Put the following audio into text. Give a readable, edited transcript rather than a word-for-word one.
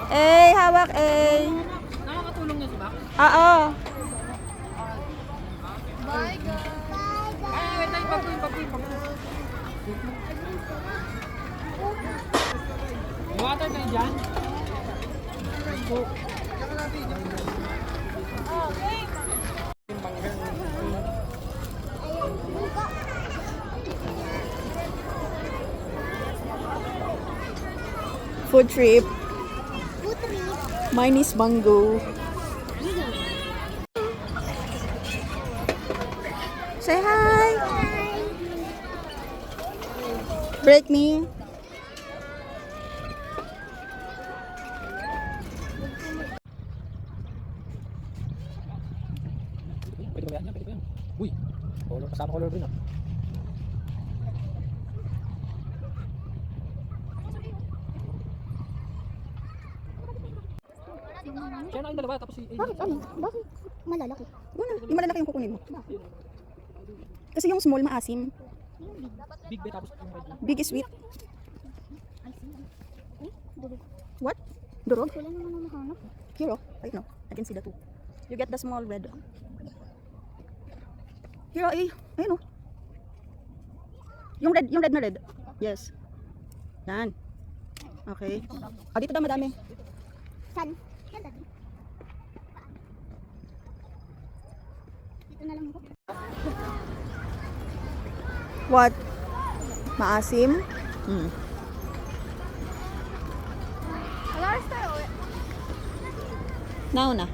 Hawak Nakakatulong na si Max? Oo. Bye guys! Ay, wait lang, papuin. May water kayo dyan? Food trip. Mine is mango. Say hi. Break me. Pwede ko yan. Uy, kasama color green ah. Siya na yung dalawa, tapos si... Bakit ano? Bakit malalaki? Wala, yung malalaki yung kukunin mo. Kasi yung small maasim. Big bay, tapos yung red. Big is sweet. Ay, durog. What? Durog? Wala naman ang mahanap. Here, oh. I know. I can see the two. You get the small red. Here, ayun, oh. Yung red na red. Yes. Yan. Okay. Ah, dito daw madami. San? Yan dati. Dito na lang ako. What? Maasim? Hmm. Alas tayo. Now na.